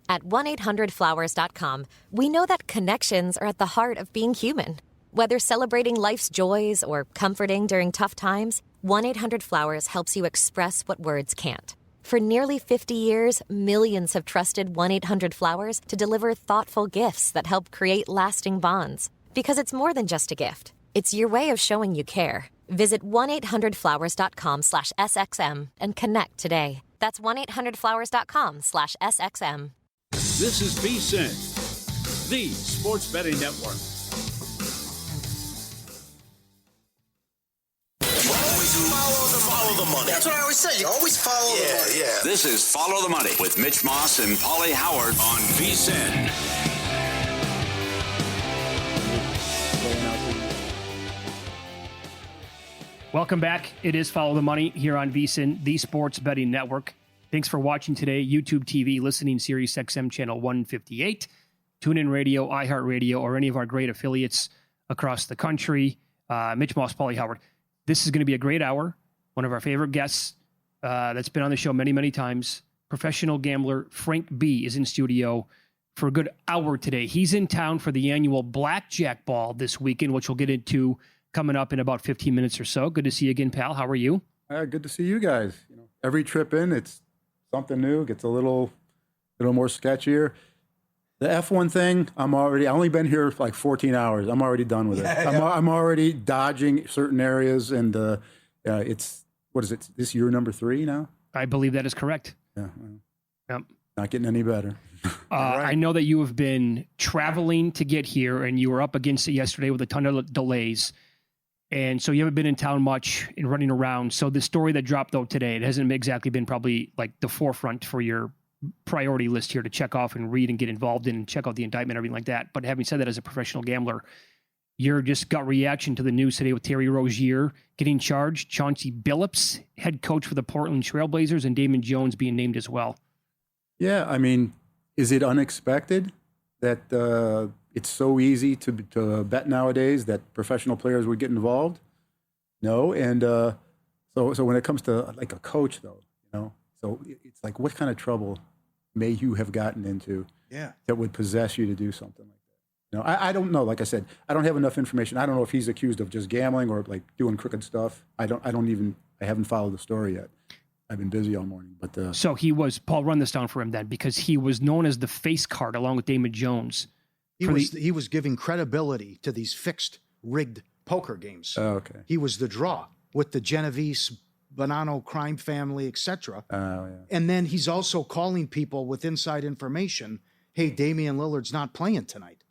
At 1-800-Flowers.com, we know that connections are at the heart of being human. Whether celebrating life's joys or comforting during tough times, 1-800-Flowers helps you express what words can't. For nearly 50 years, millions have trusted 1-800-Flowers to deliver thoughtful gifts that help create lasting bonds. Because it's more than just a gift. It's your way of showing you care. Visit 1-800-Flowers.com/SXM and connect today. That's 1-800-Flowers.com/SXM. This is VSiN, the Sports Betting Network. Follow the money. That's what I always say. You always follow the money. Yeah. This is Follow the Money with Mitch Moss and Pauly Howard on VSiN. Welcome back. It is Follow the Money here on VSiN, the Sports Betting Network. Thanks for watching today. YouTube TV, listening Sirius XM channel 158, TuneIn Radio, iHeartRadio, or any of our great affiliates across the country. Mitch Moss, Pauly Howard. This is going to be a great hour. One of our favorite guests that's been on the show many, many times, professional gambler Frank B is in studio for a good hour today. He's in town for the annual Blackjack Ball this weekend, which we'll get into coming up in about 15 minutes or so. Good to see you again, pal. How are you? Good to see you guys. Every trip in, it's something new. Gets a little more sketchier. The F1 thing, I only been here for like 14 hours. I'm already done with it. I'm already dodging certain areas, and it's, what is it, this year number 3 now? I believe that is correct. Yeah. Yep. Not getting any better. Right. I know that you have been traveling to get here, and you were up against it yesterday with a ton of delays. And so you haven't been in town much and running around. So the story that dropped, though, today, it hasn't exactly been probably like the forefront for your priority list here to check off and read and get involved in and check out the indictment, everything like that. But having said that, as a professional gambler, your just gut reaction to the news today with Terry Rozier getting charged, Chauncey Billups, head coach for the Portland Trailblazers, and Damon Jones being named as well. Yeah, I mean, is it unexpected that it's so easy to bet nowadays that professional players would get involved? No, and so when it comes to like a coach, though, so it's like, what kind of trouble may you have gotten into that would possess you to do something like that? I don't know. Like I said, I don't have enough information. I don't know if he's accused of just gambling or like doing crooked stuff. I haven't followed the story yet. I've been busy all morning, but so he was. Paul, run this down for him then, because he was known as the face card along with Damon Jones. He was giving credibility to these fixed, rigged poker games. Oh, okay. He was the draw with the Genovese, Bonanno crime family, etc. Oh, yeah. And then he's also calling people with inside information, hey, Damian Lillard's not playing tonight.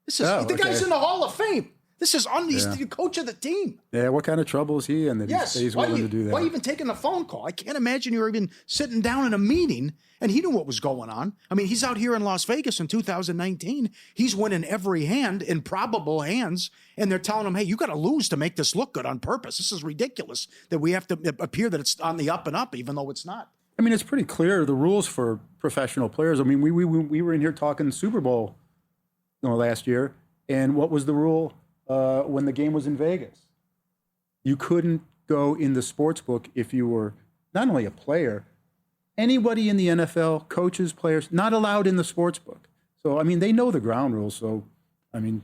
This is the guy's in the Hall of Fame. This is he's the coach of the team. Yeah, what kind of trouble is he in that he's willing to do that? Why even taking the phone call? I can't imagine you were even sitting down in a meeting and he knew what was going on. I mean, he's out here in Las Vegas in 2019. He's winning every hand in probable hands, and they're telling him, hey, you got to lose to make this look good on purpose. This is ridiculous that we have to appear that it's on the up and up, even though it's not. I mean, it's pretty clear, the rules for professional players. I mean, we were in here talking Super Bowl last year, and what was the rule? When the game was in Vegas, you couldn't go in the sports book if you were not only a player, anybody in the NFL, coaches, players, not allowed in the sports book. So, I mean, they know the ground rules. So, I mean.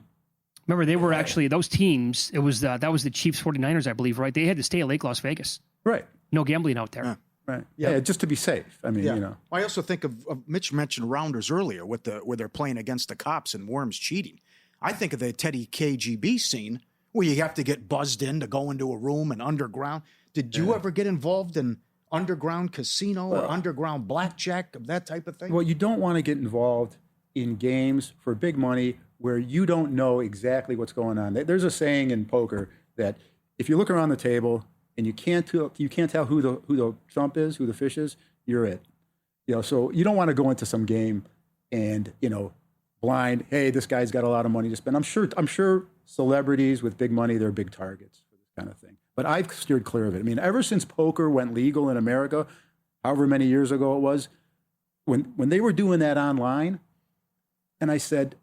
Remember, they were actually, those teams, it was that was the Chiefs 49ers, I believe, right? They had to stay at Lake Las Vegas. Right. No gambling out there. Yeah. Right. Yeah, just to be safe. I mean, I also think of Mitch mentioned rounders earlier where they're playing against the cops and Worms cheating. I think of the Teddy KGB scene where you have to get buzzed in to go into a room and underground. Did you ever get involved in underground casino or underground blackjack, that type of thing? Well, you don't want to get involved in games for big money where you don't know exactly what's going on. There's a saying in poker that if you look around the table and you can't tell who the trump is, who the fish is, you're it. So you don't want to go into some game and blind, hey, this guy's got a lot of money to spend. I'm sure celebrities with big money, they're big targets for this kind of thing. But I've steered clear of it. I mean, ever since poker went legal in America, however many years ago it was, when they were doing that online, and I said,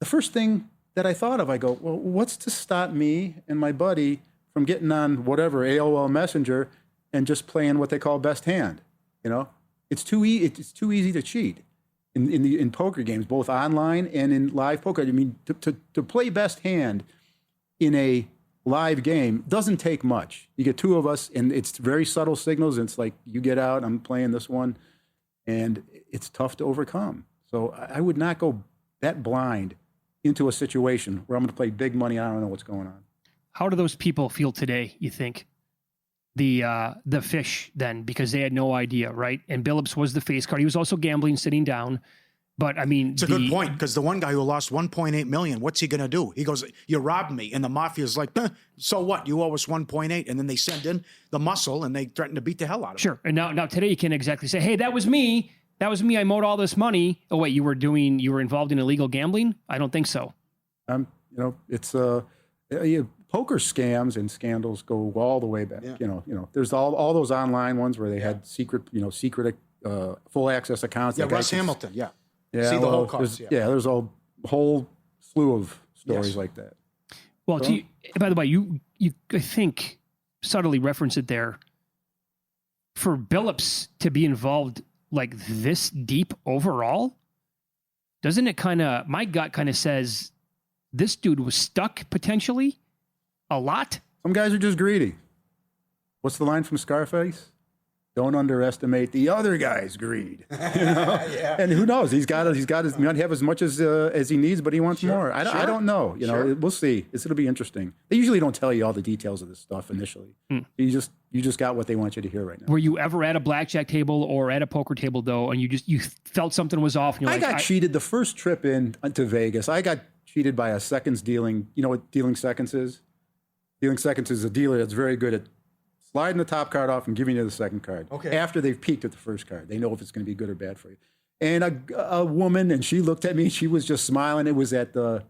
the first thing that I thought of, I go, well, what's to stop me and my buddy from getting on whatever, AOL Messenger, and just playing what they call best hand? It's too easy to cheat. in poker games, both online and in live poker. I mean, to play best hand in a live game doesn't take much. You get two of us, and it's very subtle signals. And it's like, you get out, I'm playing this one, and it's tough to overcome. So I would not go that blind into a situation where I'm going to play big money. I don't know what's going on. How do those people feel today, you think? The fish then, because they had no idea, right? And Billups was the face card. He was also gambling, sitting down. But I mean, it's a good point, because the one guy who lost $1.8 million, what's he going to do? He goes, "You robbed me," and the mafia's like, "So what? You owe us 1.8," and then they send in the muscle and they threaten to beat the hell out of him. Sure. And now today you can't exactly say, "Hey, that was me. That was me. I mowed all this money." Oh wait, you were involved in illegal gambling? I don't think so. It's poker scams and scandals go all the way back. Yeah. There's all those online ones where they had secret full access accounts. Yeah, Russ Hamilton. Yeah. Yeah, See the whole cards. There's a whole slew of stories like that. Well, by the way, you I think subtly reference it there. For Billups to be involved like this deep overall, doesn't it my gut kind of says this dude was stuck potentially a lot? Some guys are just greedy. What's the line from Scarface? Don't underestimate the other guy's greed. Yeah. And who knows? He might have as much as he needs, but he wants more. I don't know. We'll see. It'll be interesting. They usually don't tell you all the details of this stuff initially. You just got what they want you to hear right now. Were you ever at a blackjack table or at a poker table though, and you felt something was off? And I got cheated the first trip to Vegas. I got cheated by a seconds dealing. You know what dealing seconds is? Dealing seconds is a dealer that's very good at sliding the top card off and giving you the second card. Okay. After they've peeked at the first card. They know if it's going to be good or bad for you. And a woman, and she looked at me, she was just smiling. It was at the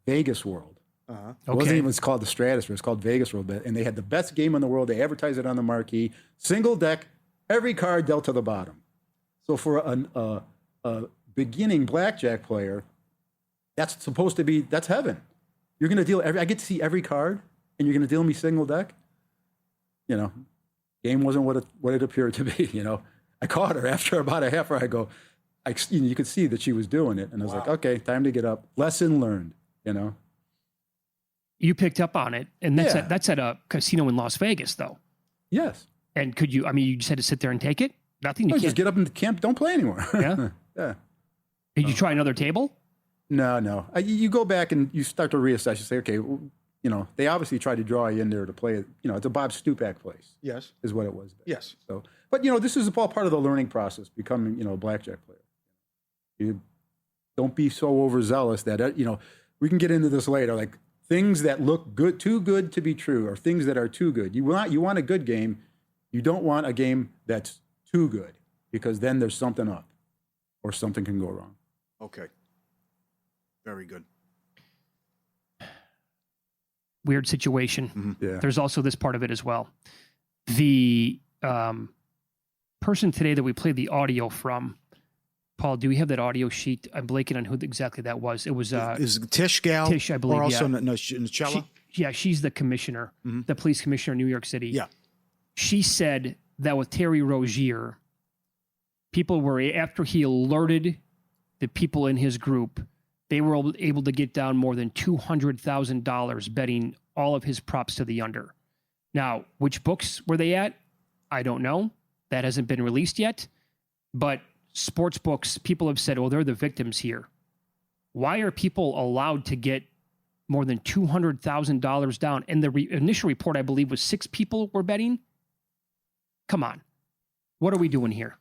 Vegas World. Uh-huh. It wasn't even called the Stratosphere. It's called Vegas World. And they had the best game in the world. They advertised it on the marquee. Single deck, every card dealt to the bottom. So for a beginning blackjack player, that's heaven. You're going to deal I get to see every card, and you're going to deal me single deck? Game wasn't what it appeared to be. I caught her after about a half hour. You could see that she was doing it, and I was like, okay, time to get up. Lesson learned. You picked up on it, and that's at a casino in Las Vegas, though. Yes. And could you? I mean, you just had to sit there and take it. Nothing. You can't just get up in the camp. Don't play anymore. Yeah. Yeah. Did you try another table? No. You go back and you start to reassess. You say, okay. They obviously tried to draw you in there to play it. It's a Bob Stupak place. Yes. Is what it was. Yes. So, but, this is all part of the learning process, becoming, a blackjack player. You don't be so overzealous that, we can get into this later, like things that look good, too good to be true, or things that are too good. You want a good game. You don't want a game that's too good, because then there's something up or something can go wrong. Okay. Very good. Weird situation. Mm-hmm. Yeah. There's also this part of it as well. The person today that we played the audio from, Paul, do we have that audio sheet? I'm blanking on who exactly that was. It was is Tish gal? Tish, I believe. Or also Nutella? She's the commissioner, the police commissioner in New York City. Yeah. She said that with Terry Rozier, people were, after he alerted the people in his group, they were able to get down more than $200,000 betting all of his props to the under. Now, which books were they at? I don't know. That hasn't been released yet. But sports books, people have said, they're the victims here. Why are people allowed to get more than $200,000 down? And the initial report, I believe, was 6 people were betting. Come on. What are we doing here?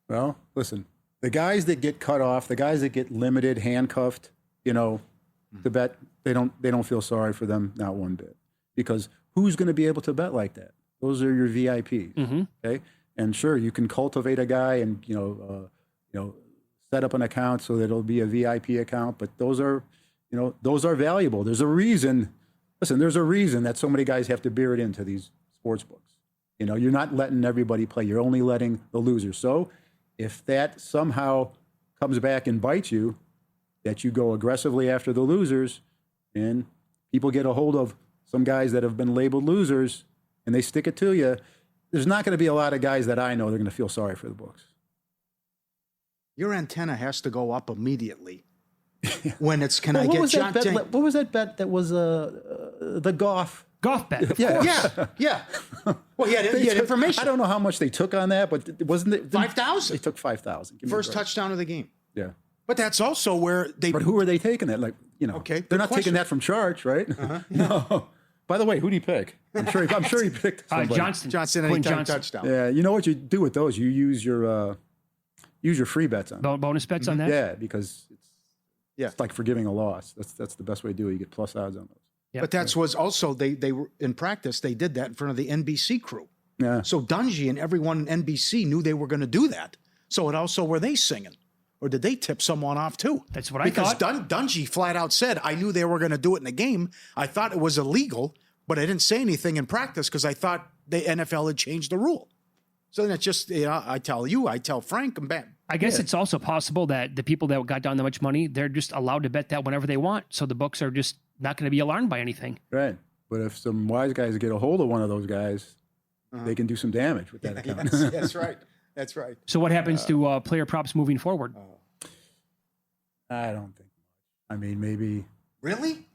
Well, listen, the guys that get cut off, the guys that get limited, handcuffed, to bet, they don't feel sorry for them, not one bit. Because who's going to be able to bet like that? Those are your VIPs. Mm-hmm. Okay. And sure, you can cultivate a guy and, set up an account so that it'll be a VIP account, but those are valuable. There's a reason that so many guys have to bear it into these sports books. You're not letting everybody play. You're only letting the losers. So if that somehow comes back and bites you, that you go aggressively after the losers, and people get a hold of some guys that have been labeled losers, and they stick it to you, there's not going to be a lot of guys that I know that are going to feel sorry for the books. Your antenna has to go up immediately when it's, can I What get was John? that bet? What was that bet that was the golf bet. Of Yeah. course. Yeah. Well, he had information. I don't know how much they took on that, but wasn't it 5,000? They took 5,000. First touchdown of the game. Yeah. But that's also where they. But who are they taking that? Like, Okay, they're not question. taking that from Church, right? No. By the way, who'd he pick? I'm sure he picked somebody. Johnson. Anytime touchdown. Yeah, you know what you do with those? You use your free bets on them. Bonus bets on that? Yeah, because it's like forgiving a loss. That's the best way to do it. You get plus odds on those. Yep. But that was also, they were in practice, they did that in front of the NBC crew. Yeah. So Dungy and everyone in NBC knew they were going to do that. So it also, were they singing? Or did they tip someone off too? That's what I thought. Because Dungy flat out said, I knew they were going to do it in the game. I thought it was illegal, but I didn't say anything in practice because I thought the NFL had changed the rule. So then it's just, I tell Frank, and bam. I guess it's also possible that the people that got down that much money, they're just allowed to bet that whenever they want. So the books are just not going to be alarmed by anything. Right. But if some wise guys get a hold of one of those guys, they can do some damage with that account. Yes, that's right. That's right. So what happens to player props moving forward? I don't think. I mean, maybe. Really?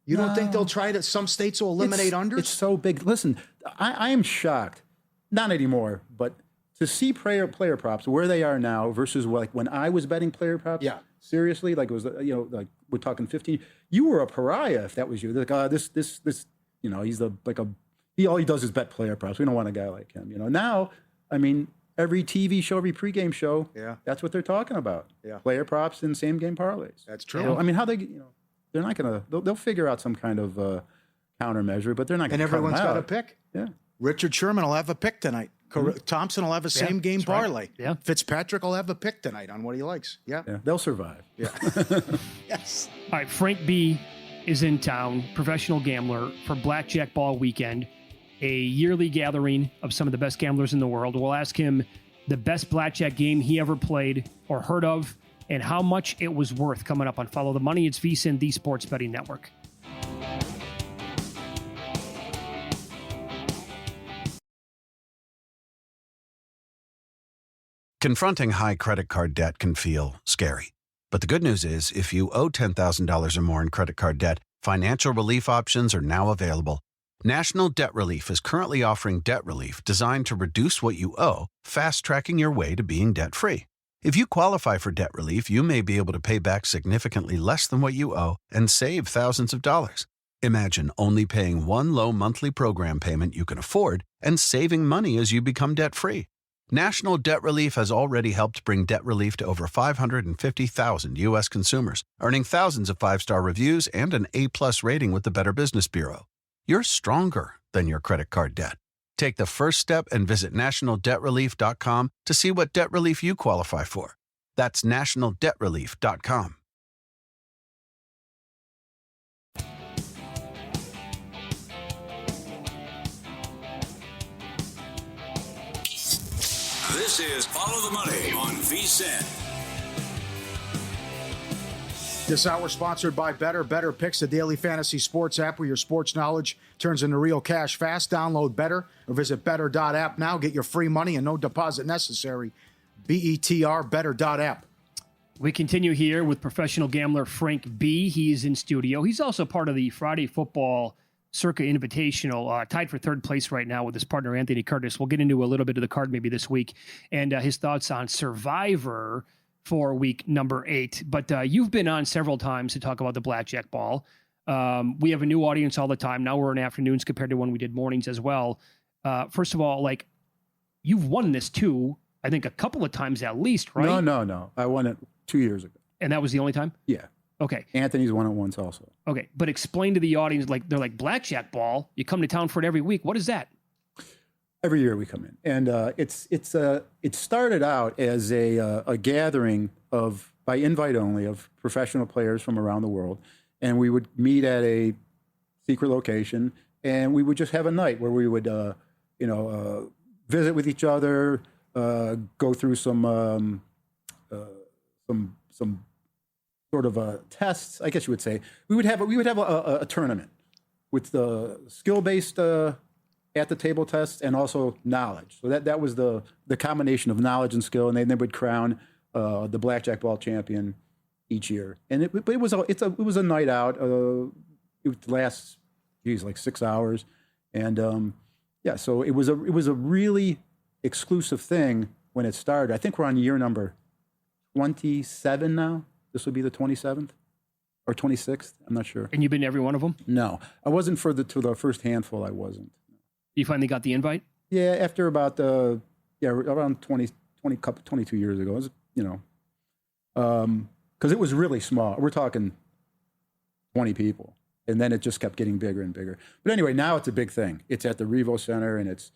You don't think they'll try to, some states will eliminate unders? It's so big. Listen, I am shocked. Not anymore, but to see player props where they are now versus like when I was betting player props. Yeah. Seriously, like it was, like we're talking 15. You were a pariah if that was you. Like, this, he's all he does is bet player props. We don't want a guy like him. Now, I mean, every TV show, every pregame show, that's what they're talking about. Yeah. Player props and same game parlays. That's true. So, I mean, how they, they're not going to, they'll figure out some kind of countermeasure, but they're not going to. And everyone's got a pick. Yeah. Richard Sherman will have a pick tonight. Thompson will have a same game parlay. Right. Yeah. Fitzpatrick will have a pick tonight on what he likes. Yeah. They'll survive. Yeah. Yes. All right, Frank B is in town, professional gambler, for Blackjack Ball Weekend, a yearly gathering of some of the best gamblers in the world. We'll ask him the best blackjack game he ever played or heard of, and how much it was worth. Coming up on Follow the Money. It's VSiN, the Sports Betting Network. Confronting high credit card debt can feel scary. But the good news is, if you owe $10,000 or more in credit card debt, financial relief options are now available. National Debt Relief is currently offering debt relief designed to reduce what you owe, fast-tracking your way to being debt-free. If you qualify for debt relief, you may be able to pay back significantly less than what you owe and save thousands of dollars. Imagine only paying one low monthly program payment you can afford and saving money as you become debt-free. National Debt Relief has already helped bring debt relief to over 550,000 U.S. consumers, earning thousands of five-star reviews and an A-plus rating with the Better Business Bureau. You're stronger than your credit card debt. Take the first step and visit nationaldebtrelief.com to see what debt relief you qualify for. That's nationaldebtrelief.com. This is Follow the Money on VSiN. This hour sponsored by Bettor. Bettor Picks, the daily fantasy sports app where your sports knowledge turns into real cash fast. Download Bettor or visit bettor.app now. Get your free money and no deposit necessary. BETR, bettor.app. We continue here with professional gambler Frank B. He's in studio. He's also part of the Friday Football Circa Invitational, tied for third place right now with his partner Anthony Curtis. We'll get into a little bit of the card maybe this week and his thoughts on Survivor for week number 8. But you've been on several times to talk about the Blackjack Ball. We have a new audience all the time. Now we're in afternoons compared to when we did mornings as well. First of all, like, you've won this too, I think a couple of times at least, right? No. I won it 2 years ago. And that was the only time? Yeah. Okay. Anthony's won it once also. Okay. But explain to the audience, like, they're like, Blackjack Ball, you come to town for it every week. What is that? Every year we come in, and it started out as a gathering of, by invite only, of professional players from around the world, and we would meet at a secret location, and we would just have a night where we would visit with each other, go through some sort of tests, I guess you would say. We would have a tournament with the skill-based at the table tests and also knowledge. So that was the combination of knowledge and skill, and then they would crown the Blackjack ball champion each year. And it was a night out. It would last, like 6 hours. And so it was a really exclusive thing when it started. I think we're on year number 27 now. This would be the 27th or 26th. I'm not sure. And you've been to every one of them? No, I wasn't to the first handful. I wasn't. You finally got the invite? Yeah, after about around 22 years ago. It was, because it was really small. We're talking 20 people, and then it just kept getting bigger and bigger. But anyway, now it's a big thing. It's at the Revo Center, and it's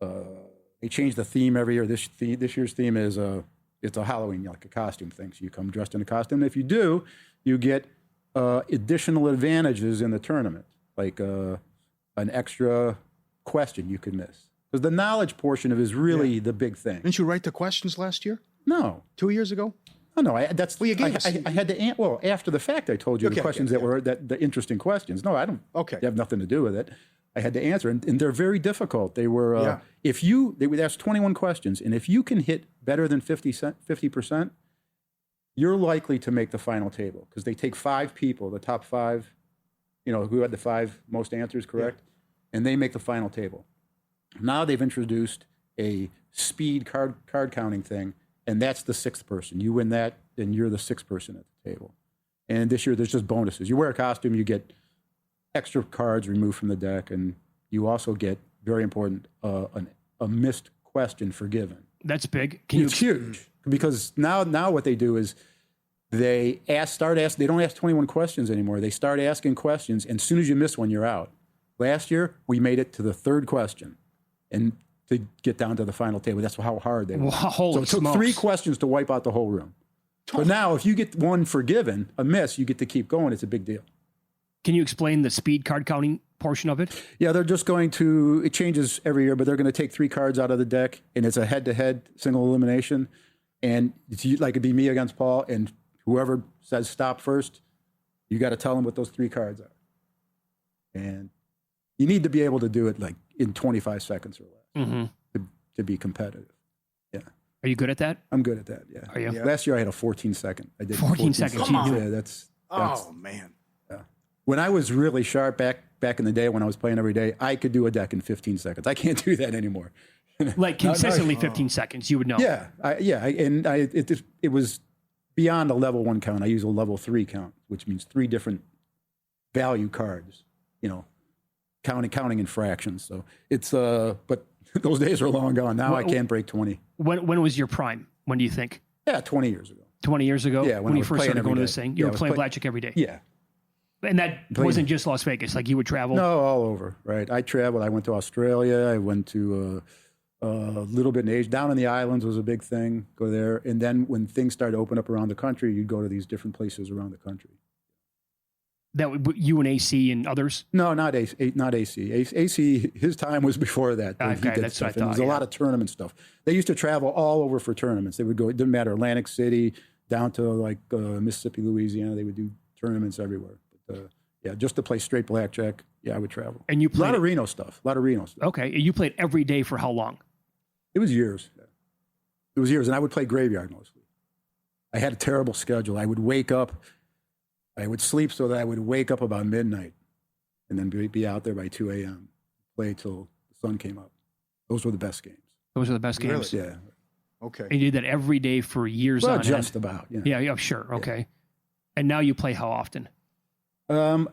they change the theme every year. This year's theme is it's a Halloween, like a costume thing. So you come dressed in a costume. And if you do, you get additional advantages in the tournament, like an extra question you could miss. Because the knowledge portion of it is really the big thing. Didn't you write the questions last year? No. 2 years ago? Oh, no, I had to after the fact, I told you the questions that were the interesting questions. No, I don't. Okay. They have nothing to do with it. I had to answer, and they're very difficult. They were, they would ask 21 questions, and if you can hit better than 50%, you're likely to make the final table, because they take 5 people, the top 5, who had the 5 most answers correct, and they make the final table. Now they've introduced a speed card counting thing, and that's the 6th person. You win that, then you're the 6th person at the table. And this year, there's just bonuses. You wear a costume, you get extra cards removed from the deck, and you also get, very important, a missed question forgiven. That's big. It's huge, because now what they do is they they don't ask 21 questions anymore. They start asking questions, and as soon as you miss one, you're out. Last year, we made it to the 3rd question, and to get down to the final table. That's how hard they were. So it took 3 questions to wipe out the whole room. But now, if you get one forgiven, a miss, you get to keep going. It's a big deal. Can you explain the speed card counting portion of it? Yeah, they're just going to, it changes every year, but they're going to take 3 cards out of the deck, and it's a head-to-head single elimination. And it's like it'd be me against Paul, and whoever says stop first, you got to tell them what those 3 cards are. And you need to be able to do it like in 25 seconds or less to be competitive. Yeah. Are you good at that? I'm good at that, yeah. Are you? Yeah. Last year I had a 14-second. I did 14 seconds. Yeah, that's oh, man. Yeah. When I was really sharp back in the day when I was playing every day, I could do a deck in 15 seconds. I can't do that anymore. Like consistently 15 seconds, you would know. Yeah, it was beyond a level 1 count. I use a level 3 count, which means 3 different value cards, counting in fractions. So it's, but those days are long gone. Now I can't break 20. When was your prime? When do you think? Yeah, 20 years ago. 20 years ago? Yeah, when you first started going to this thing. You were playing Blackjack every day? Yeah. And that wasn't just Las Vegas, like you would travel? No, all over, right? I traveled. I went to Australia. I went to a little bit in Asia. Down in the islands was a big thing, go there. And then when things started to open up around the country, you'd go to these different places around the country. That would you and AC and others? No, not AC. Not AC. AC, his time was before that. Okay, that's what I thought. There's a lot of tournament stuff. They used to travel all over for tournaments. They would go. It didn't matter, Atlantic City down to like Mississippi, Louisiana. They would do tournaments everywhere. But, yeah, just to play straight blackjack. Yeah, I would travel. And you played a lot of Reno stuff. Okay, and you played every day for how long? It was years. It was years, and I would play graveyard mostly. I had a terrible schedule. I would wake up. I would sleep so that I would wake up about midnight and then be out there by 2 a.m., play till the sun came up. Those were the best games. Those are the best games? Really? Yeah. Okay. And you did that every day for years on end? Well, just about, yeah. Yeah, sure, okay. Yeah. And now you play how often? You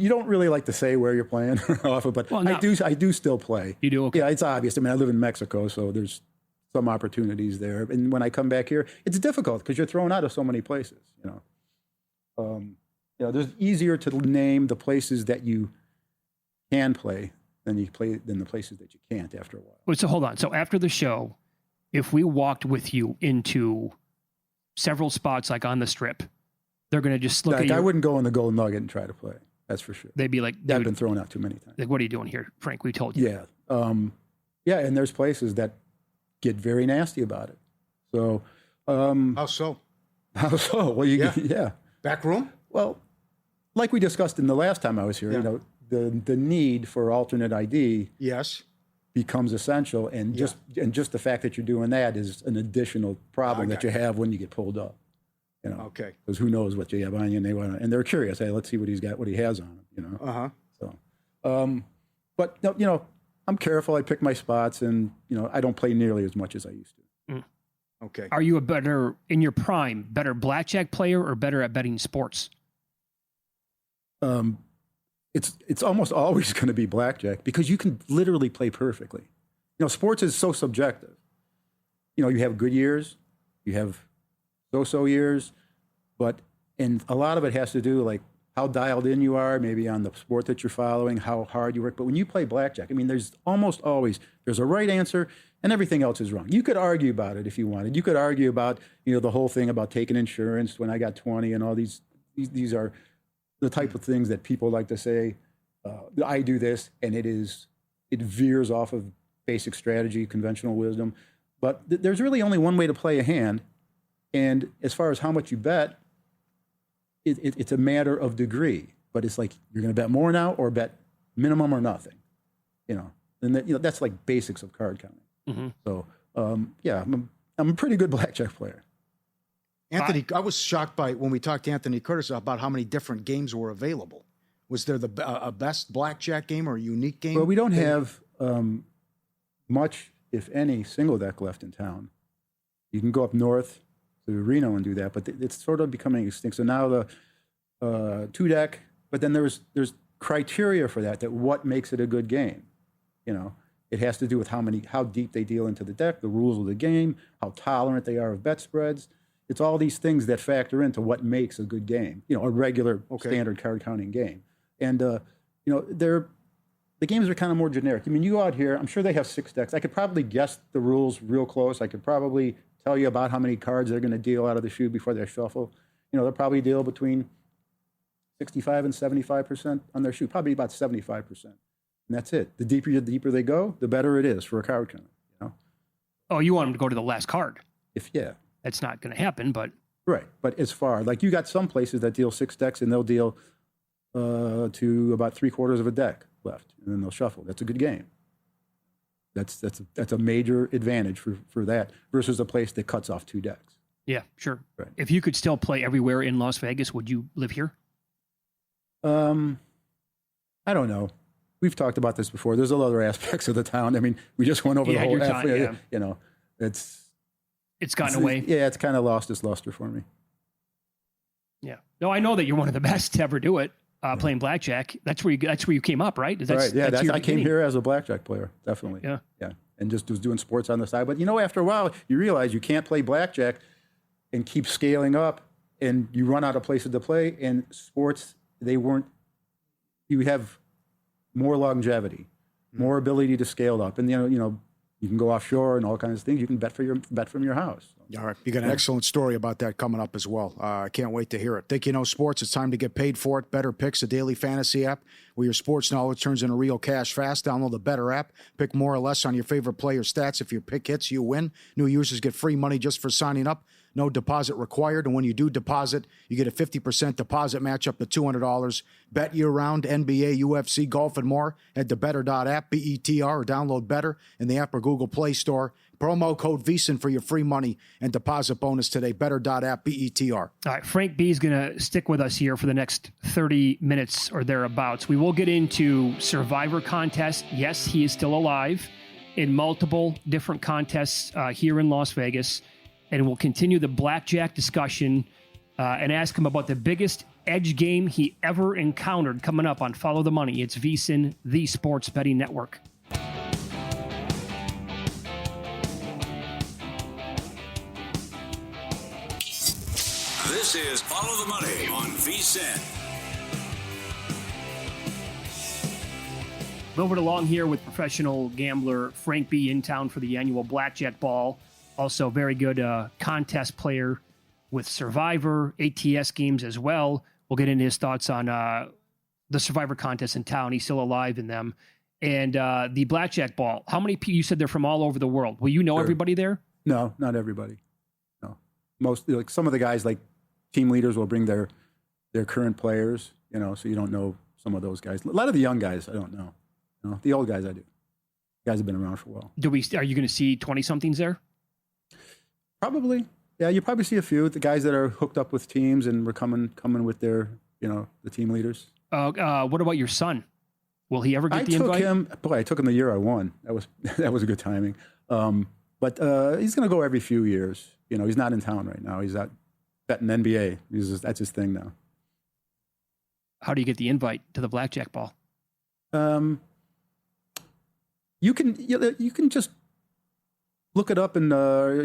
don't really like to say where you're playing often, but I do still play. You do? Okay. Yeah, it's obvious. I mean, I live in Mexico, so there's some opportunities there. And when I come back here, it's difficult because you're thrown out of so many places, there's easier to name the places that you can play than the places that you can't after a while. Wait, so hold on. So after the show, if we walked with you into several spots like on the Strip, they're going to just look at you. I wouldn't go in the Gold Nugget and try to play. That's for sure. They'd be like, I've been thrown out too many times. Like, what are you doing here, Frank? We told you. Yeah. Yeah, and there's places that get very nasty about it. So. How so? How so? Well, yeah. Back room? Well, like we discussed in the last time I was here, the need for alternate ID. Yes. becomes essential, and just the fact that you're doing that is an additional problem that you have when you get pulled up. You know, because who knows what you have on you, and they're curious. Hey, let's see what he's got, what he has on him. You know, So, but no, you know, I'm careful. I pick my spots, and you know, I don't play nearly as much as I used to. Okay. Are you in your prime, better blackjack player or better at betting sports? It's almost always going to be blackjack because you can literally play perfectly. You know, sports is so subjective. You know, you have good years, you have so-so years, and a lot of it has to do like how dialed in you are, maybe on the sport that you're following, how hard you work. But when you play blackjack, I mean, there's almost always there's a right answer, and everything else is wrong. You could argue about it if you wanted. You could argue about, you know, the whole thing about taking insurance when I got 20 and all these are the type of things that people like to say, I do this, and it veers off of basic strategy, conventional wisdom. But there's really only one way to play a hand. And as far as how much you bet, it's a matter of degree. But it's like, you're going to bet more now or bet minimum or nothing, you know. And that's like basics of card counting. Mm-hmm. So, I'm a pretty good blackjack player. Anthony, I was shocked by when we talked to Anthony Curtis about how many different games were available. Was there a best blackjack game or a unique game? Well, we don't have much, if any, single deck left in town. You can go up north to Reno and do that, but it's sort of becoming extinct. So now the 2-deck, but then there's criteria for that what makes it a good game. You know, it has to do with how deep they deal into the deck, the rules of the game, how tolerant they are of bet spreads. It's all these things that factor into what makes a good game, you know, a regular standard card counting game. And, you know, the games are kind of more generic. I mean, you go out here, I'm sure they have 6 decks. I could probably guess the rules real close. I could probably tell you about how many cards they're going to deal out of the chute before they shuffle. You know, they'll probably deal between 65 and 75% on their chute, probably about 75%. And that's it. The deeper they go, the better it is for a card counter, you know? Oh, you want them to go to the last card? Yeah. That's not going to happen, but... Right, but as far, like you got some places that deal 6 decks and they'll deal to about 3/4 of a deck left, and then they'll shuffle. That's a good game. That's a major advantage for that versus a place that cuts off 2 decks. Yeah, sure. Right. If you could still play everywhere in Las Vegas, would you live here? I don't know. We've talked about this before. There's other aspects of the town. I mean, we just went over the whole time, you know, it's gotten away. Yeah, it's kind of lost its luster for me. Yeah. No, I know that you're one of the best to ever do it, playing blackjack. That's where you came up, right? Right. Yeah, I came here as a blackjack player, definitely. Yeah. Yeah, and just was doing sports on the side. But you know, after a while, you realize you can't play blackjack and keep scaling up, and you run out of places to play. And sports, you have more longevity, more ability to scale up, and you know. You can go offshore and all kinds of things. You can bet from your house. All right. You got an excellent story about that coming up as well. I can't wait to hear it. Think you know sports? It's time to get paid for it. Bettor Picks, a daily fantasy app where your sports knowledge turns into real cash fast. Download the Bettor app. Pick more or less on your favorite player stats. If your pick hits, you win. New users get free money just for signing up. No deposit required. And when you do deposit, you get a 50% deposit match up to $200. Bet year-round, NBA, UFC, golf, and more. Head to bettor.app, BETR, or download Bettor in the app or Google Play Store. Promo code VEASAN for your free money and deposit bonus today. Bettor.app, BETR. All right, Frank B is going to stick with us here for the next 30 minutes or thereabouts. We will get into Survivor contest. Yes, he is still alive in multiple different contests here in Las Vegas. And we'll continue the blackjack discussion and ask him about the biggest edge game he ever encountered coming up on Follow the Money. It's VSiN, the Sports Betting Network. This is Follow the Money on VSiN. Moving along here with professional gambler Frank B in town for the annual Blackjack Ball. Also very good contest player with Survivor, ATS games as well. We'll get into his thoughts on the Survivor contest in town. He's still alive in them. And the Blackjack Ball. How many people? You said they're from all over the world. Will you know everybody there? No, not everybody. No. Most, like some of the guys, like team leaders will bring their current players, you know, so you don't know some of those guys. A lot of the young guys, I don't know. You know, the old guys I do. Guys have been around for a while. Are you going to see 20-somethings there? Probably. Yeah, you probably see a few. The guys that are hooked up with teams and were coming with their, the team leaders. What about your son? Will he ever get the invite? I took him the year I won. That was a good timing. But he's going to go every few years. He's not in town right now. He's out betting NBA. That's his thing now. How do you get the invite to the blackjack ball? You can just look it up and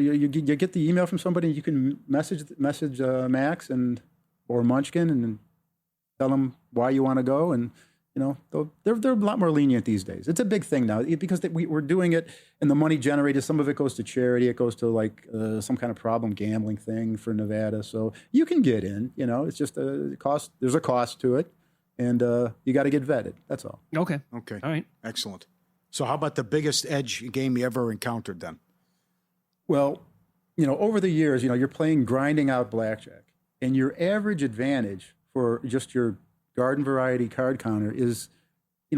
you get the email from somebody. You can message Max or Munchkin and tell them why you want to go, and they're a lot more lenient these days. It's a big thing now because we're doing it, and the money generated, some of it goes to charity. It goes to like some kind of problem gambling thing for Nevada. So you can get in. It's just a cost. There's a cost to it, and you got to get vetted. That's all. Okay. All right. Excellent. So how about the biggest edge game you ever encountered then? Well, over the years, you're playing grinding out blackjack, and your average advantage for just your garden variety card counter is,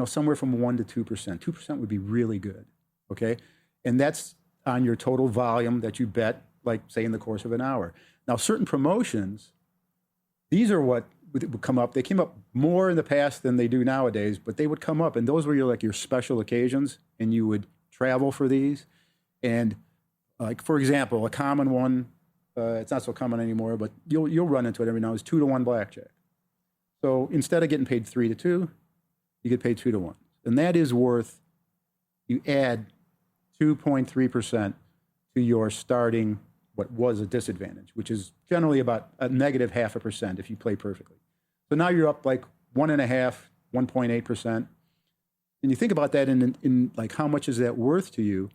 somewhere from 1% to 2%. 2% would be really good, okay? And that's on your total volume that you bet, like, say, in the course of an hour. Now, certain promotions, these are what would come up. They came up more in the past than they do nowadays, but they would come up, and those were your special occasions, and you would travel for these. And, like, for example, a common one, it's not so common anymore, but you'll run into it every now and then, is 2-to-1 blackjack. So instead of getting paid 3-2, you get paid 2-1. And that is worth, you add 2.3% to your starting, what was a disadvantage, which is generally about a negative 0.5% if you play perfectly. So now you're up like 1.5%, 1.8%. And you think about that in like, how much is that worth to you?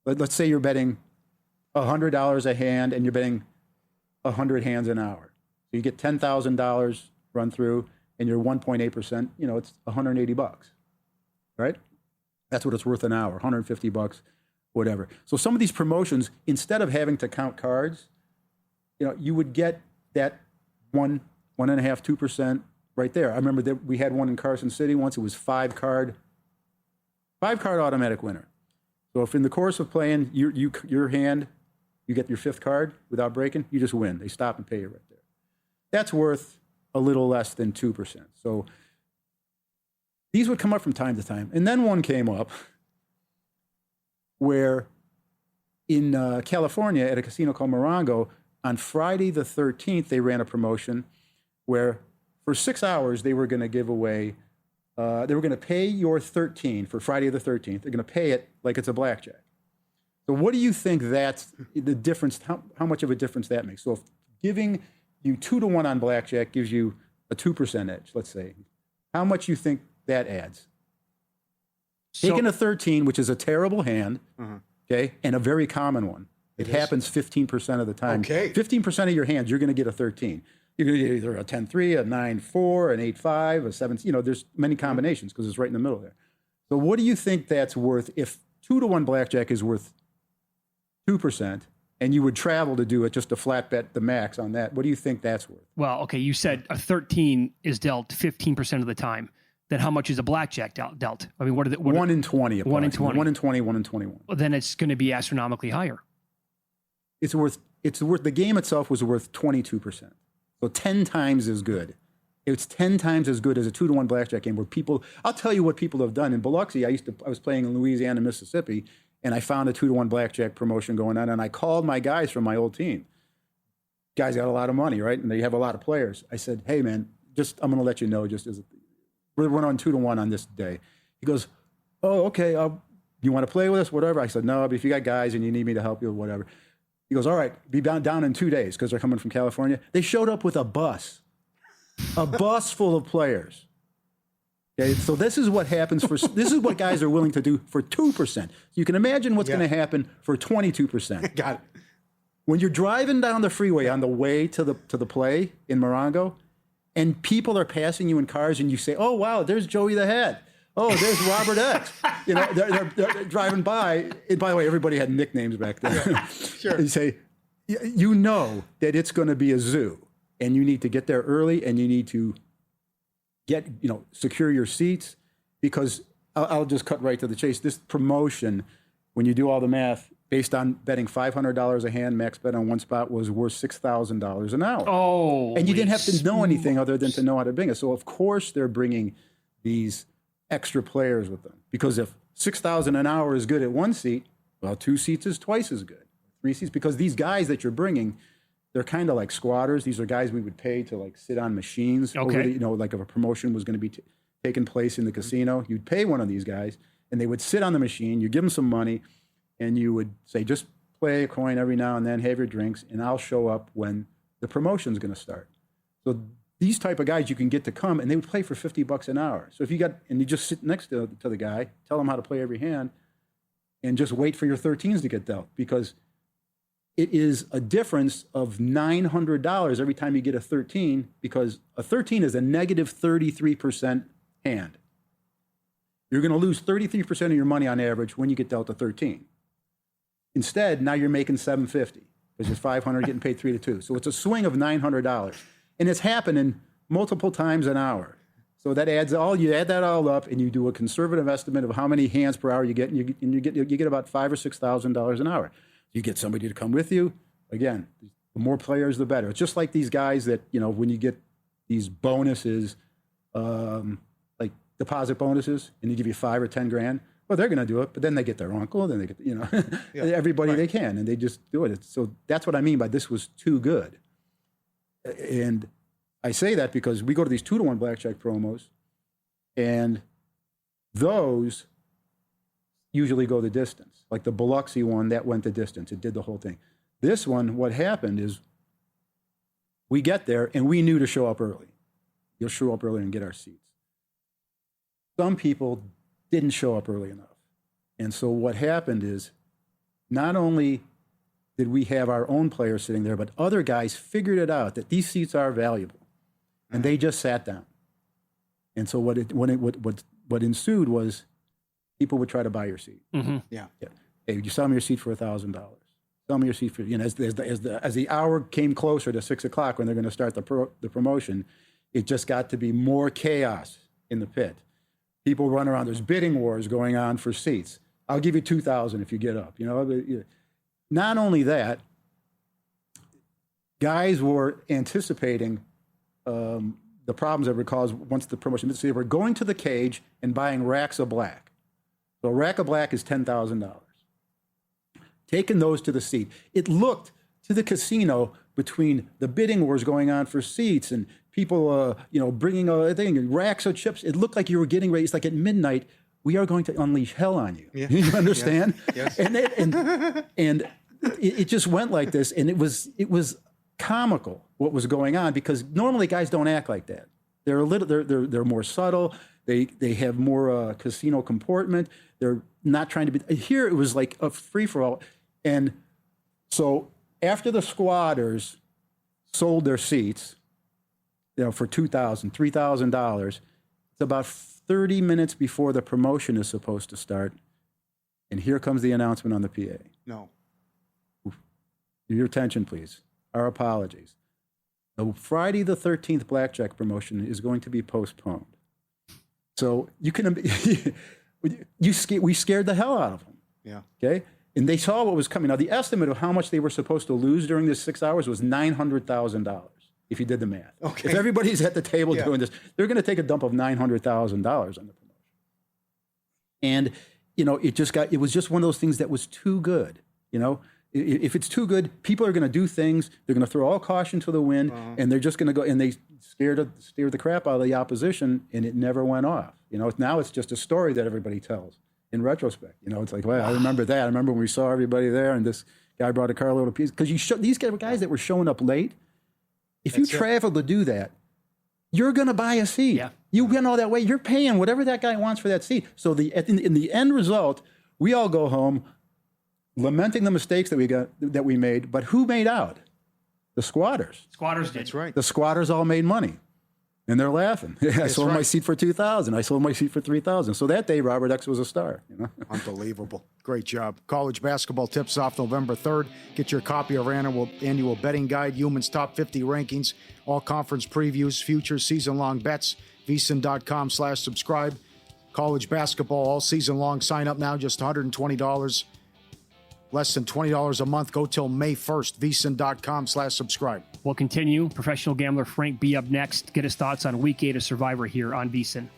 Let's say you're betting $100 a hand and you're betting 100 hands an hour. So you get $10,000 run through, and you're 1.8%. It's $180, right? That's what it's worth an hour. $150, whatever. So some of these promotions, instead of having to count cards, you would get that 1.5%, 2% right there. I remember that we had one in Carson City once. It was 5-card automatic winner. So if in the course of playing your hand, you get your 5th card without breaking, you just win. They stop and pay you right there. That's worth a little less than 2%. So these would come up from time to time. And then one came up where in California at a casino called Morongo, on Friday the 13th, they ran a promotion where for 6 hours they were going to give away, they were going to pay your 13 for Friday the 13th. They're going to pay it like it's a blackjack. So what do you think that's the difference, how much of a difference that makes? So if giving you 2-to-1 on blackjack gives you a 2% edge, let's say, how much you think that adds? Taking a 13, which is a terrible hand, okay, and a very common one. It happens 15% of the time. Okay. 15% of your hands, you're going to get a 13. You're going to get either a 10-3, a 9-4, an 8-5, a 7. There's many combinations because it's right in the middle there. So what do you think that's worth if 2-to-1 blackjack is worth 2%, and you would travel to do it just to flat bet the max on that? What do you think that's worth? Well, okay, you said a 13 is dealt 15% of the time. Then how much is a blackjack dealt? I mean, what are the... 1 in 20. 1 in 20. 1 in 20, 1 in 21. Well, then it's going to be astronomically higher. It's worth, the game itself was worth 22%. So 10 times as good. It's 10 times as good as a 2-to-1 blackjack game where people, I'll tell you what people have done. In Biloxi, I was playing in Louisiana, Mississippi, and I found a 2-to-1 blackjack promotion going on, and I called my guys from my old team. Guys got a lot of money, right? And they have a lot of players. I said, hey, man, I'm going to let you know, we're on 2-to-1 on this day. He goes, oh, okay, you want to play with us, whatever? I said, no, but if you got guys and you need me to help you, whatever. He goes, all right, be down in 2 days because they're coming from California. They showed up with a bus full of players. Okay, so this is what happens this is what guys are willing to do for 2%. So you can imagine what's going to happen for 22%. Got it. When you're driving down the freeway on the way to the play in Morongo, and people are passing you in cars, and you say, "Oh wow, there's Joey the Head. Oh, there's Robert X." They're driving by. And by the way, everybody had nicknames back then. Yeah, sure. You say, you know that it's going to be a zoo, and you need to get there early, and you need to secure your seats, because I'll just cut right to the chase. This promotion, when you do all the math, based on betting $500 a hand, max bet on one spot was worth $6,000 an hour. Oh, and you didn't have to know anything other than to know how to bring it. So of course they're bringing these extra players with them, because if $6,000 an hour is good at one seat, well, 2 seats is twice as good. 3 seats, because these guys that you're bringing, they're kind of like squatters. These are guys we would pay to like sit on machines. Okay. Over the, like if a promotion was going to be taking place in the casino, you'd pay one of these guys, and they would sit on the machine. You give them some money, and you would say, just play a coin every now and then, have your drinks, and I'll show up when the promotion's going to start. So these type of guys you can get to come, and they would play for $50 an hour. So if you you just sit next to the guy, tell him how to play every hand, and just wait for your 13s to get dealt, because it is a difference of $900 every time you get a 13, because a 13 is a negative 33% hand. You're going to lose 33% of your money on average when you get dealt a 13. Instead, now you're making $750, because it's $500 getting paid 3-2. So it's a swing of $900, and it's happening multiple times an hour. So that you add that all up, and you do a conservative estimate of how many hands per hour you get, and you get about $5,000 or $6,000 an hour. You get somebody to come with you. Again, the more players, the better. It's just like these guys that, when you get these bonuses, like deposit bonuses, and they give you $5 or $10 grand. Well, they're going to do it, but then they get their uncle, then they get, everybody they can, and they just do it. So that's what I mean by this was too good. And I say that because we go to these 2-to-1 blackjack promos, and those usually go the distance. Like the Biloxi one, that went the distance. It did the whole thing. This one, what happened is we get there, and we knew to show up early. You'll show up early and get our seats. Some people didn't show up early enough. And so what happened is, not only did we have our own players sitting there, but other guys figured it out that these seats are valuable, and they just sat down. And so what ensued was people would try to buy your seat. Mm-hmm. Yeah. Hey, you sell me your seat for $1,000. Sell me your seat for, as the hour came closer to 6 o'clock when they're going to start the promotion, it just got to be more chaos in the pit. People run around. There's bidding wars going on for seats. I'll give you $2,000 if you get up. Not only that, guys were anticipating the problems that would cause once the promotion. So they were going to the cage and buying racks of black. So a rack of black is $10,000. Taking those to the seat. It looked to the casino, between the bidding wars going on for seats and people, bringing a thing, racks of chips. It looked like you were getting ready. It's like at midnight, we are going to unleash hell on you. Yeah. You understand? Yes. And it just went like this, and it was comical what was going on, because normally guys don't act like that. They're more subtle. They have more casino comportment. They're not trying to be. Here it was like a free for all, and so after the squatters sold their seats, for $2,000, $3,000, it's about 30 minutes before the promotion is supposed to start, and here comes the announcement on the PA. No. Your attention, please. Our apologies. The Friday the 13th Blackjack promotion is going to be postponed. So you can, we scared the hell out of them. Yeah. Okay. And they saw what was coming. Now, the estimate of how much they were supposed to lose during this 6 hours was $900,000, if you did the math. Okay. If everybody's at the table doing this, they're going to take a dump of $900,000 on the promotion. And, it was just one of those things that was too good. If it's too good, people are going to do things. They're going to throw all caution to the wind, and they're just going to go, and they scared the crap out of the opposition, and it never went off. Now it's just a story that everybody tells in retrospect. It's like, well, I remember that. I remember when we saw everybody there, and this guy brought a carload of pieces. Because these guys that were showing up late, if you travel to do that, you're going to buy a seat. Yeah. You went all that way. You're paying whatever that guy wants for that seat. So in the end result, we all go home lamenting the mistakes that we made, but who made out? The squatters. Squatters did. That's right. The squatters all made money, and they're laughing. I sold my seat for $2,000. I sold my seat for $3,000. So that day, Robert X was a star. Unbelievable. Great job. College basketball tips off November 3rd. Get your copy of our annual betting guide, Human's Top 50 Rankings, all conference previews, futures, season-long bets, vsin.com/subscribe. College basketball all season long. Sign up now, just $120. Less than $20 a month. Go till May 1st. VSiN.com/subscribe. We'll continue. Professional gambler Frank B up next. Get his thoughts on Week 8 of Survivor here on VSiN.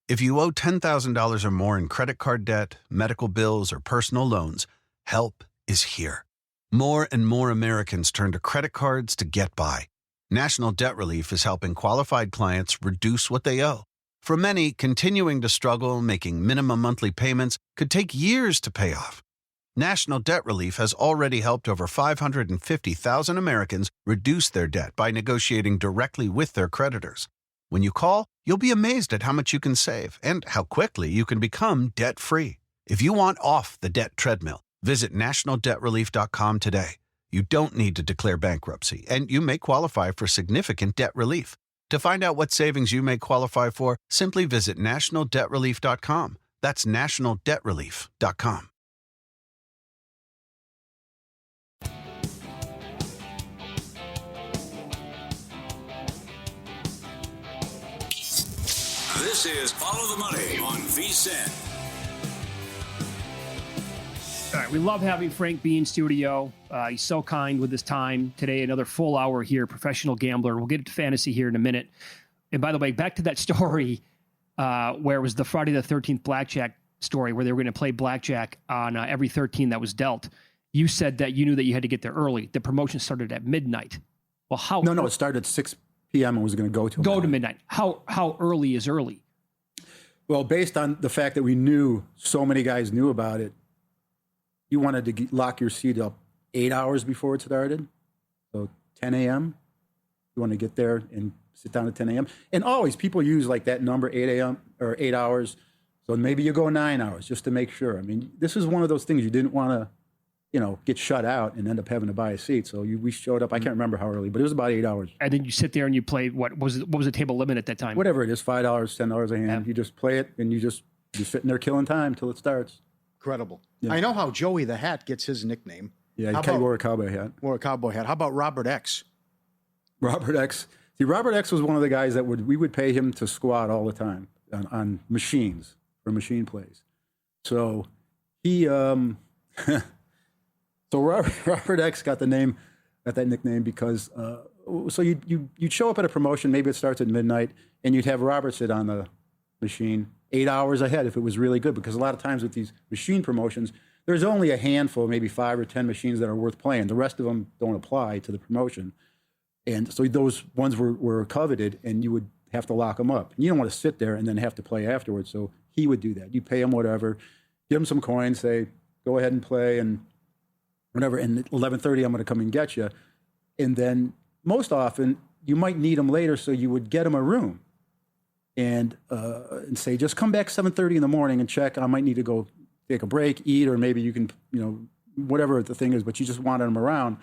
If you owe $10,000 or more in credit card debt, medical bills, or personal loans, help is here. More and more Americans turn to credit cards to get by. National Debt Relief is helping qualified clients reduce what they owe. For many, continuing to struggle, making minimum monthly payments could take years to pay off. National Debt Relief has already helped over 550,000 Americans reduce their debt by negotiating directly with their creditors. When you call, you'll be amazed at how much you can save and how quickly you can become debt-free. If you want off the debt treadmill, visit nationaldebtrelief.com today. You don't need to declare bankruptcy, and you may qualify for significant debt relief. To find out what savings you may qualify for, simply visit nationaldebtrelief.com. That's nationaldebtrelief.com. This is Follow the Money on VSiN. All right, we love having Frank B in studio. He's so kind with his time. Today, another full hour here, professional gambler. We'll get to fantasy here in a minute. And by the way, back to that story where it was the Friday the 13th Blackjack story where they were going to play Blackjack on every 13 that was dealt. You said that you knew that you had to get there early. The promotion started at midnight. Well, how? No, it started at 6 p.m. and was going to go to midnight. How early is early? Well, based on the fact that we knew so many guys knew about it, you wanted to lock your seat up 8 hours before it started. So 10 a.m. You want to get there and sit down at 10 a.m. And always people use like that number, 8 a.m. or 8 hours. So maybe you go 9 hours just to make sure. I mean, this is one of those things you didn't want to, get shut out and end up having to buy a seat. So we showed up. I can't remember how early, but it was about 8 hours. And then you sit there and you play. What was the table limit at that time? Whatever it is, $5, $10 a hand. Yeah. You just play it and you're sitting there killing time till it starts. Incredible. Yeah. I know how Joey the Hat gets his nickname. Yeah, he wore a cowboy hat. How about Robert X? Robert X. See, Robert X was one of the guys that we would pay him to squat all the time on machines for machine plays. So he, so Robert X got that nickname because so you'd show up at a promotion, maybe it starts at midnight, and you'd have Robert sit on the machine 8 hours ahead if it was really good, because a lot of times with these machine promotions, there's only a handful, maybe 5 or 10 machines that are worth playing. The rest of them don't apply to the promotion. And so those ones were coveted, and you would have to lock them up. And you don't want to sit there and then have to play afterwards. So he would do that. You pay him whatever, give him some coins, say, go ahead and play, and whatever. And at 11:30, I'm going to come and get you. And then most often, you might need them later, so you would get him a room. And say, just come back 7:30 in the morning and check. I might need to go take a break, eat, or maybe you can, whatever the thing is, but you just wanted him around.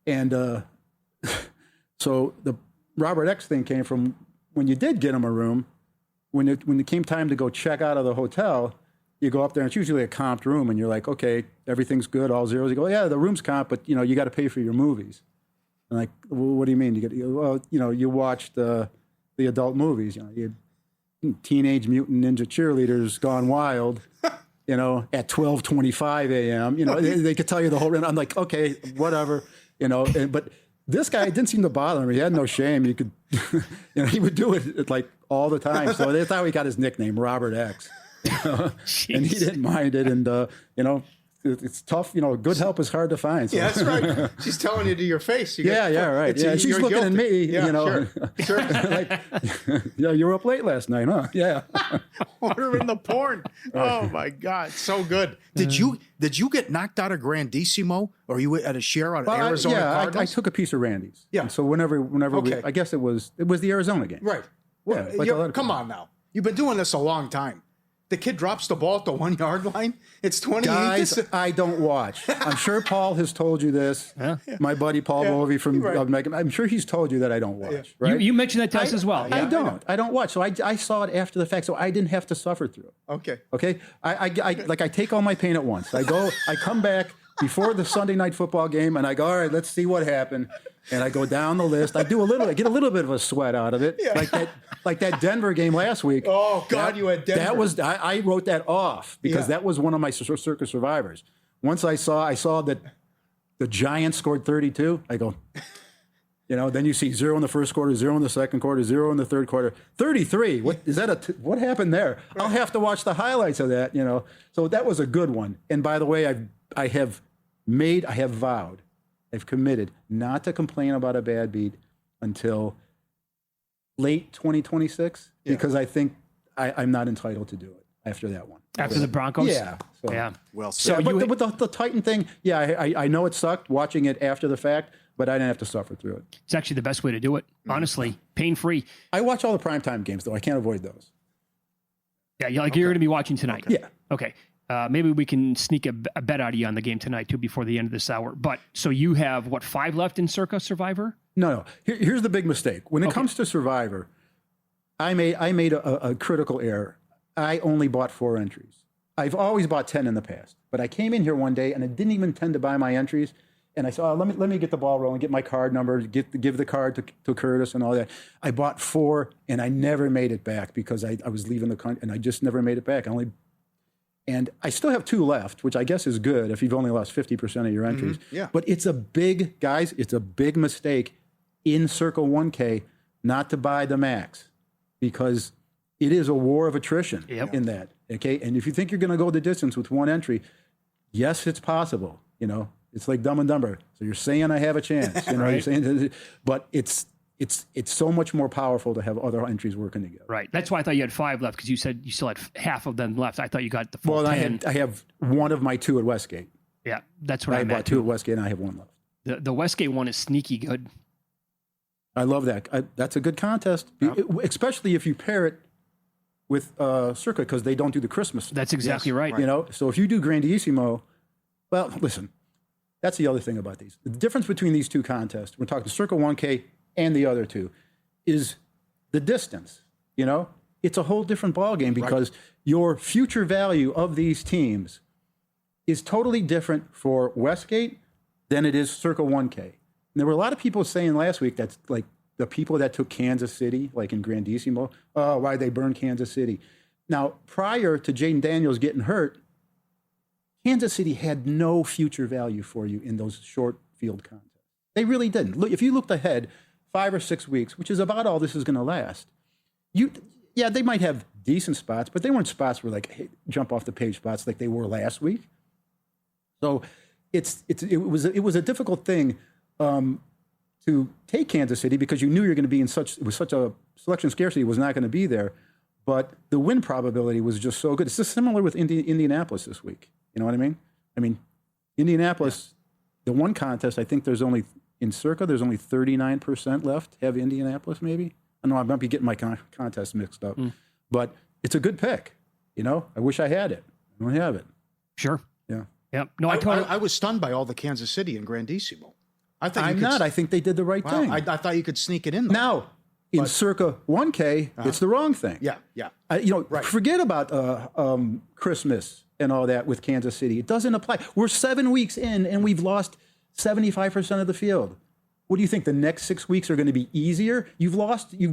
And so the Robert X thing came from when you did get him a room, when it came time to go check out of the hotel, you go up there and it's usually a comped room and you're like, okay, everything's good, all zeros. You go, yeah, the room's comped, but you got to pay for your movies. And like, well, what do you mean? You watched the adult movies, you Teenage Mutant Ninja Cheerleaders Gone Wild, at 12:25 a.m. They could tell you the whole. I'm like, okay, whatever, but this guy didn't seem to bother him. He had no shame. You could, he would do it like all the time. So that's how he got his nickname, Robert X. And he didn't mind it. And it's tough. Good help is hard to find. So. Yeah, that's right. She's telling you to your face. Right. Yeah, she's looking guilty. at me. Yeah, sure. Like, you were up late last night, huh? Yeah. Ordering the porn. Oh my God, so good. Did you get knocked out of Grandissimo, or you at a share on Arizona Cardinals? I took a piece of Randy's. Yeah. And so whenever okay. I guess it was the Arizona game. Right. Well, yeah, come on now. You've been doing this a long time. The kid drops the ball at the 1 yard line. It's 28. Guys, I don't watch. I'm sure Paul has told you this. Yeah. My buddy Paul Bovey from Megan. I'm sure he's told you that I don't watch. Yeah. Right? You mentioned that to us as well. I don't watch. So I saw it after the fact. So I didn't have to suffer through it. Okay. Okay. I take all my pain at once. I come back. before the Sunday night football game, and I go, all right, let's see what happened. And I go down the list. I get a little bit of a sweat out of it, like that Denver game last week. Oh God, you had Denver. That was I wrote that off because that was one of my Circa survivors. Once I saw that the Giants scored 32. I go, then you see 0 in the first quarter, 0 in the second quarter, 0 in the third quarter, 33. What is that? What happened there? I'll have to watch the highlights of that. So that was a good one. And by the way, I have vowed, I've committed not to complain about a bad beat until late 2026 because I think I'm not entitled to do it after that one. After the Broncos? Yeah. So, yeah. Well, but the Titan thing, I know it sucked watching it after the fact, but I didn't have to suffer through it. It's actually the best way to do it, honestly. Pain-free. I watch all the primetime games, though. I can't avoid those. Yeah, you're going to be watching tonight. Okay. Yeah. Okay. Maybe we can sneak a bet out of you on the game tonight, too, before the end of this hour. But so you have, 5 left in Circa Survivor? No. Here's the big mistake. When it comes to Survivor, I made a critical error. I only bought 4 entries. I've always bought 10 in the past. But I came in here one day, and I didn't even intend to buy my entries. And I said, let me get the ball rolling, get my card number, give the card to Curtis and all that. I bought 4, and I never made it back because I was leaving the country, and I just never made it back. And I still have 2 left, which I guess is good if you've only lost 50% of your entries. Mm-hmm. Yeah. But it's a big mistake in Circle 1K not to buy the max because it is a war of attrition in that. Okay, and if you think you're going to go the distance with 1 entry, yes, it's possible. It's like Dumb and Dumber. So you're saying I have a chance, Right. You're saying, but it's so much more powerful to have other entries working together. Right. That's why I thought you had 5 left because you said you still had half of them left. I thought you got the full 10. I have one of my 2 at Westgate. Yeah, that's what I bought meant. 2 at Westgate, and I have 1 left. The Westgate one is sneaky good. I love that. That's a good contest, especially if you pair it with Circa because they don't do the Christmas. That's exactly right. So if you do Grandissimo, well, listen, that's the other thing about these. The difference between these 2 contests, we're talking Circa 1K and the other 2, is the distance. It's a whole different ballgame because your future value of these teams is totally different for Westgate than it is Circa 1K. And there were a lot of people saying last week that's like the people that took Kansas City, like in Grandissimo, why they burned Kansas City. Now, prior to Jaden Daniels getting hurt, Kansas City had no future value for you in those short field contests. They really didn't. Look, if you looked ahead 5 or 6 weeks, which is about all this is going to last, they might have decent spots, but they weren't spots where like jump off the page spots like they were last week. So it was a difficult thing to take Kansas City because you knew you're going to be such a selection scarcity was not going to be there, but the win probability was just so good. It's just similar with Indianapolis this week. You know what I mean? Indianapolis, the one contest, I think in Circa, there's only 39% left. Have Indianapolis maybe? I know I might be getting my contests mixed up, but it's a good pick. I wish I had it. I don't have it. Sure. Yeah. Yeah. No, I was stunned by all the Kansas City and Grandissimo. I think they did the right thing. I thought you could sneak it in though. Now, in Circa 1K, it's the wrong thing. Yeah. Forget about Christmas and all that with Kansas City. It doesn't apply. We're 7 weeks in, and we've lost 75% of the field. What do you think? The next 6 weeks are going to be easier? You've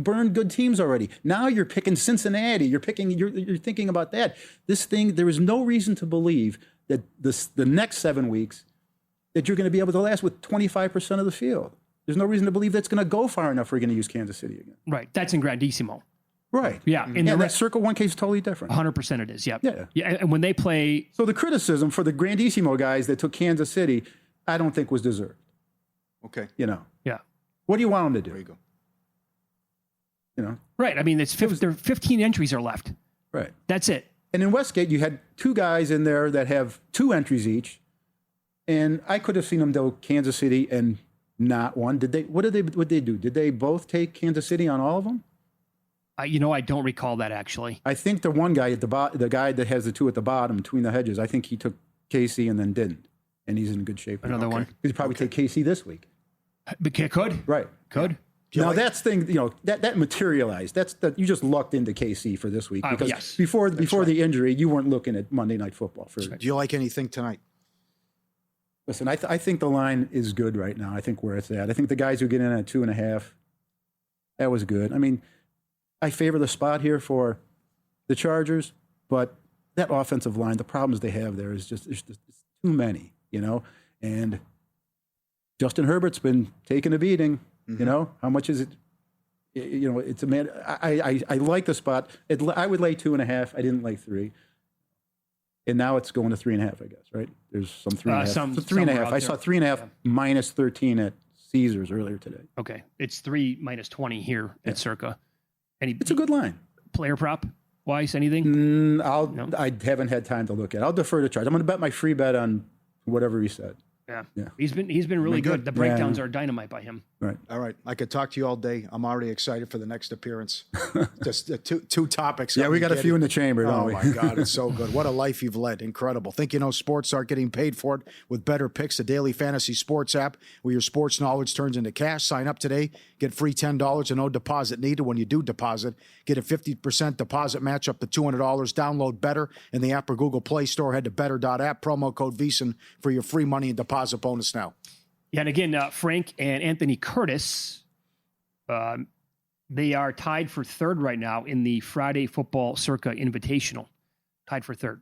burned good teams already. Now you're picking Cincinnati. You're thinking about that. This thing, there is no reason to believe that the next 7 weeks that you're going to be able to last with 25% of the field. There's no reason to believe that's going to go far enough for you going to use Kansas City again. Right. That's in Grandissimo. Right. Yeah. That Circle 1K is totally different. 100% it is. Yep. Yeah. And when they play. So the criticism for the Grandissimo guys that took Kansas City, I don't think was deserved. Okay. Yeah. What do you want them to do? There you go. Right. There are 15 entries are left. Right. That's it. And in Westgate, you had 2 guys in there that have 2 entries each. And I could have seen them do Kansas City and not one. What did they do? Did they both take Kansas City on all of them? I don't recall that actually. I think the one guy the guy that has the 2 at the bottom between the hedges, I think he took KC and then didn't. And he's in good shape. Another one. He'd probably take KC this week. Could. Right. Could. Now that's thing, that materialized. You just lucked into KC for this week because before the injury, you weren't looking at Monday Night Football. Do you like anything tonight? Listen, I think the line is good right now. I think where it's at. I think the guys who get in at 2.5, that was good. I mean, I favor the spot here for the Chargers, but that offensive line, the problems they have there is just, it's too many, and Justin Herbert's been taking a beating, how much is it? It's a man. I like the spot. I would lay 2.5. I didn't lay 3. And now it's going to 3.5, I guess, right? There's some 3.5. Some 3.5. I saw 3.5 minus 13 at Caesars earlier today. Okay. It's 3 minus 20 here at Circa. It's a good line. Player prop wise, anything? I haven't had time to look at it. I'll defer to Charge. I'm going to bet my free bet on whatever he said. Yeah. He's been really good. The breakdowns are dynamite by him. Right. All right. I could talk to you all day. I'm already excited for the next appearance. Just two topics. Yeah, we got a few in the chamber, don't we? Oh, my God. It's so good. What a life you've led. Incredible. Think you know sports, start getting paid for it with Better Picks, a daily fantasy sports app where your sports knowledge turns into cash. Sign up today. Get free $10 and no deposit needed. When you do deposit, get a 50% deposit match up to $200. Download Better in the app or Google Play Store. Head to better.app. Promo code VEASAN for your free money and deposit bonus now. Yeah, and again, Frank and Anthony Curtis, they are tied for third right now in the Friday Football Circa Invitational. Tied for third.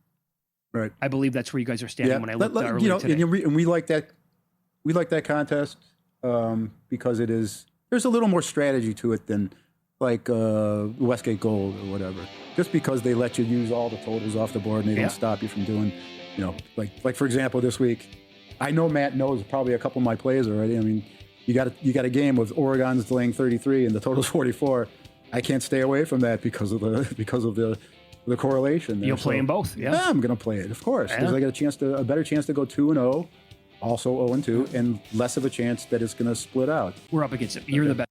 Right. I believe that's where you guys are standing when I looked earlier today. And we like that. We like that contest because there's a little more strategy to it than like Westgate Gold or whatever. Just because they let you use all the totals off the board and they don't stop you from doing, like for example, this week. I know Matt knows probably a couple of my plays already. I mean, you got a game with Oregon's laying 33 and the total's 44. I can't stay away from that because of the correlation there. You'll play them both, yeah? I'm going to play it, of course, because I got a better chance to go 2-0, also 0-2, and less of a chance that it's going to split out. We're up against it. You're the best.